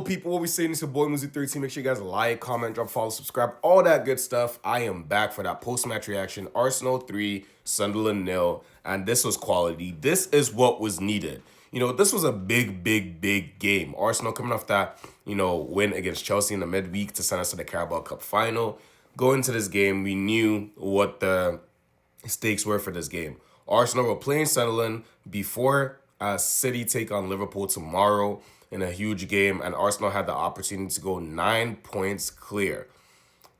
people, what we saying? It's your boy Muzi13. Make sure you guys like, comment, drop, follow, subscribe, all that good stuff. I am back for that post-match reaction. Arsenal 3, Sunderland nil, and this was quality. This is what was needed. This was a big game. Arsenal coming off that, win against Chelsea in the midweek to send us to the Carabao Cup final. Going into this game, we knew what the stakes were for this game. Arsenal were playing Sunderland before City take on Liverpool tomorrow in a huge game, and Arsenal had the opportunity to go 9 points clear.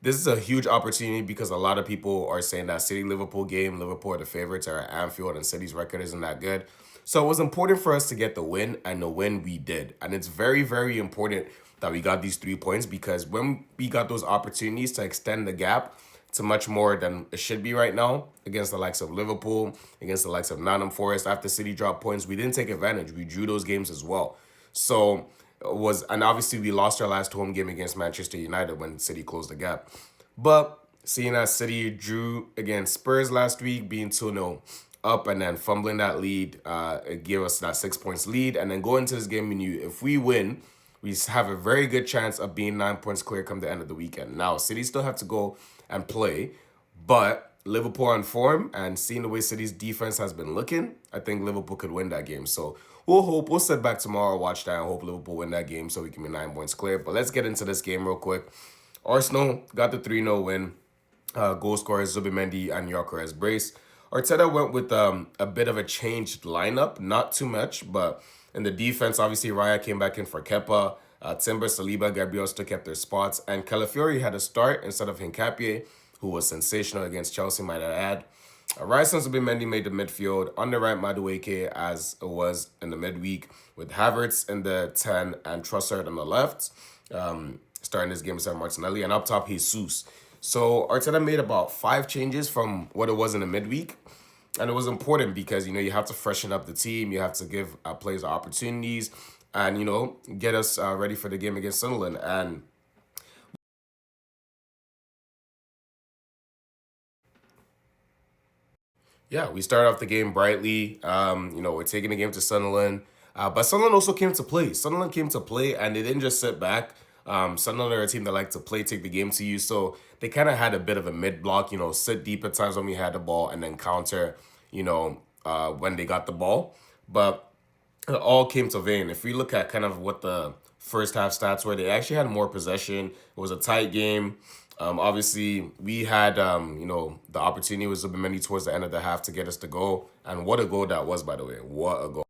This is a huge opportunity because a lot of people are saying that City-Liverpool game, Liverpool are the favorites are at Anfield, and City's record isn't that good. So it was important for us to get the win, and the win we did. And it's very important that we got these 3 points, because when we got those opportunities to extend the gap to much more than it should be right now against the likes of Liverpool, against the likes of Nottingham Forest, after City dropped points, we didn't take advantage. We drew those games as well. So and obviously we lost our last home game against Manchester United when City closed the gap. But seeing as City drew against Spurs last week, being 2-0 up and then fumbling that lead, it gave us that 6 points lead. And then going into this game, we knew if we win, we have a very good chance of being 9 points clear come the end of the weekend. Now, City still have to go and play, but Liverpool on form, and seeing the way City's defense has been looking, I think Liverpool could win that game. So we'll sit back tomorrow, watch that, and hope Liverpool win that game so we can be 9 points clear. But let's get into this game real quick. Arsenal got the 3-0 win. Goal scorers Zubimendi and Gyokeres brace. Arteta went with a bit of a changed lineup, not too much, but in the defense, obviously Raya came back in for Kepa. Timber, Saliba, Gabriel still kept their spots, and Calafiori had a start instead of Hincapié, who was sensational against Chelsea, might I add. Rice and Zubimendi made the midfield. On the right, Madueke, as it was in the midweek, with Havertz in the 10 and Trossard on the left. Starting this game with Martinelli, and up top, Jesus. So Arteta made about 5 changes from what it was in the midweek. And it was important because, you have to freshen up the team. You have to give players opportunities and, get us ready for the game against Sunderland. And yeah, we started off the game brightly. We're taking the game to Sunderland. But Sunderland also came to play. Sunderland came to play, and they didn't just sit back. Sunderland are a team that like to play, take the game to you. So they kind of had a bit of a mid-block, sit deep at times when we had the ball, and then counter, when they got the ball. But it all came to vain. If we look at kind of what the first half stats were, they actually had more possession. It was a tight game. Obviously, we had, the opportunity with Zubimendi towards the end of the half to get us to go. And what a goal that was, by the way. What a goal.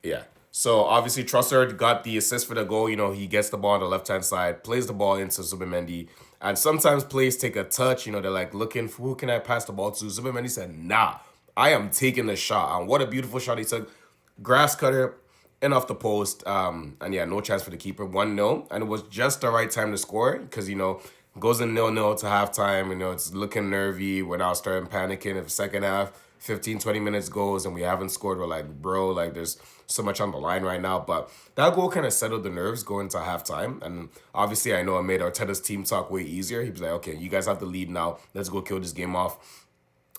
Yeah. So, obviously, Trossard got the assist for the goal. He gets the ball on the left-hand side, plays the ball into Zubimendi. And sometimes plays take a touch. They're like looking for who can I pass the ball to. Zubimendi said, nah, I am taking the shot. And what a beautiful shot he took. Grass cutter in off the post. And yeah, no chance for the keeper. 1-0. And it was just the right time to score because, goes in 0-0 to halftime. It's looking nervy. We're now starting panicking. If second half, 15, 20 minutes goes and we haven't scored, we're like, bro, like there's so much on the line right now. But that goal kind of settled the nerves going to halftime. And obviously, I know it made Arteta's team talk way easier. He was like, okay, you guys have the lead now. Let's go kill this game off.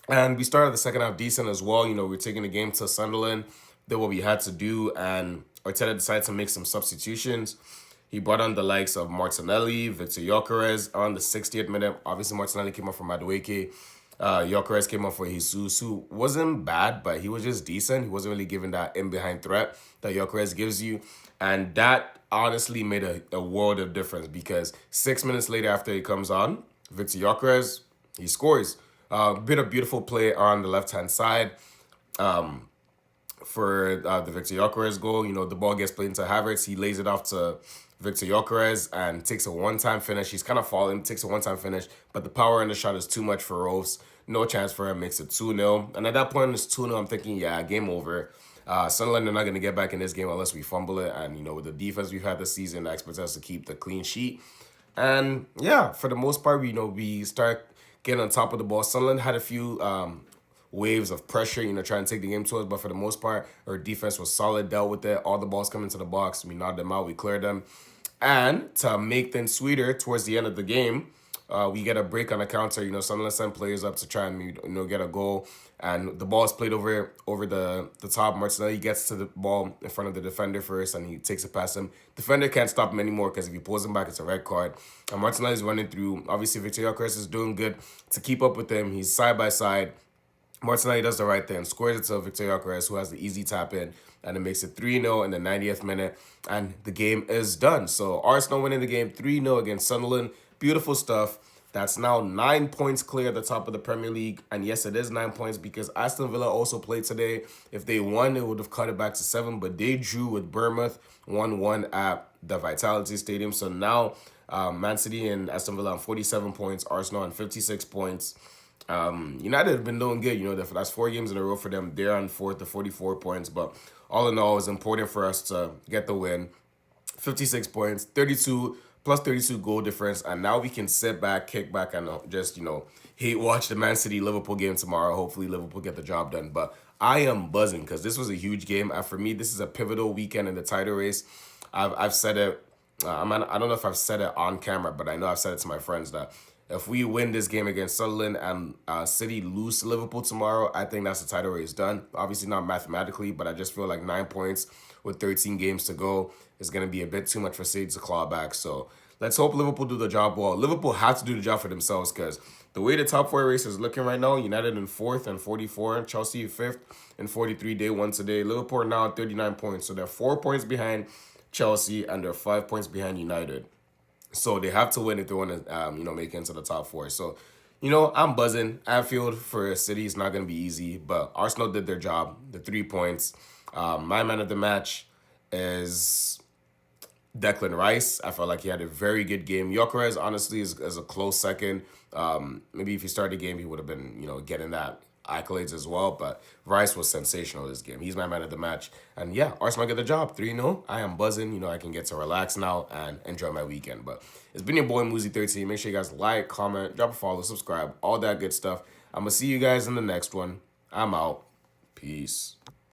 And we started the second half decent as well. We're taking the game to Sunderland, did what we had to do, and Arteta decided to make some substitutions. He brought on the likes of Martinelli, Victor Gyokeres on the 60th minute. Obviously, Martinelli came off for Madueke. Gyokeres came off for Jesus, who wasn't bad, but he was just decent. He wasn't really giving that in-behind threat that Gyokeres gives you. And that honestly made a world of difference because 6 minutes later after he comes on, Victor Gyokeres, he scores. Bit of beautiful play on the left-hand side. For the Victor Gyokeres goal, the ball gets played into Havertz. He lays it off to Victor Gyokeres and takes a one-time finish. He's kind of falling, takes a one-time finish, but the power in the shot is too much for Rose. No chance for him, makes it 2-0. And at that point, it's 2-0. I'm thinking, yeah, game over. Sunderland are not going to get back in this game unless we fumble it. And, with the defense we've had this season, I expect us to keep the clean sheet. And, yeah, for the most part, we start getting on top of the ball. Sunderland had a few waves of pressure, trying to take the game to us. But for the most part, our defense was solid, dealt with it. All the balls coming to the box. We knocked them out. We cleared them. And to make things sweeter, towards the end of the game, we get a break on a counter. Sunderland send players up to try and get a goal, and the ball is played over the top. Martinelli gets to the ball in front of the defender first, and he takes it past him. Defender can't stop him anymore because if he pulls him back, it's a red card. And Martinelli's running through. Obviously, Gyokeres is doing good to keep up with him. He's side by side. Martinelli does the right thing, scores it to Gyokeres, who has the easy tap in, and it makes it 3-0 in the 90th minute, and the game is done. So Arsenal winning the game 3-0 against Sunderland. Beautiful stuff. That's now 9 points clear at the top of the Premier League. And yes, it is 9 points because Aston Villa also played today. If they won, it would have cut it back to 7, but they drew with Bournemouth 1-1 at the Vitality Stadium. So now Man City and Aston Villa on 47 points, Arsenal on 56 points. United have been doing good. The last 4 games in a row for them. They're on 4th to 44 points. But all in all, it's important for us to get the win. 56 points, 32 plus 32 goal difference. And now we can sit back, kick back, and just, hate watch the Man City Liverpool game tomorrow. Hopefully Liverpool get the job done. But I am buzzing because this was a huge game. And for me, this is a pivotal weekend in the title race. I've said it. I don't know if I've said it on camera, but I know I've said it to my friends that if we win this game against Sunderland and City lose to Liverpool tomorrow, I think that's the title race done. Obviously not mathematically, but I just feel like 9 points with 13 games to go is going to be a bit too much for City to claw back. So let's hope Liverpool do the job well. Liverpool have to do the job for themselves because the way the top 4 race is looking right now, United in 4th and 44, Chelsea 5th and 43, day one today. Liverpool now at 39 points, so they're 4 points behind Chelsea and they're 5 points behind United. So they have to win if they want to, make it into the top 4. So, I'm buzzing. Anfield for City is not going to be easy, but Arsenal did their job. The 3 points. My man of the match is Declan Rice. I felt like he had a very good game. Gyokeres, honestly, is a close second. Maybe if he started the game, he would have been, getting that accolades as well, but Rice was sensational this game. He's my man of the match. And yeah, Arsenal get the job. 3-0. I am buzzing. I can get to relax now and enjoy my weekend. But it's been your boy Muzi13. Make sure you guys like, comment, drop a follow, subscribe, all that good stuff. I'm going to see you guys in the next one. I'm out. Peace.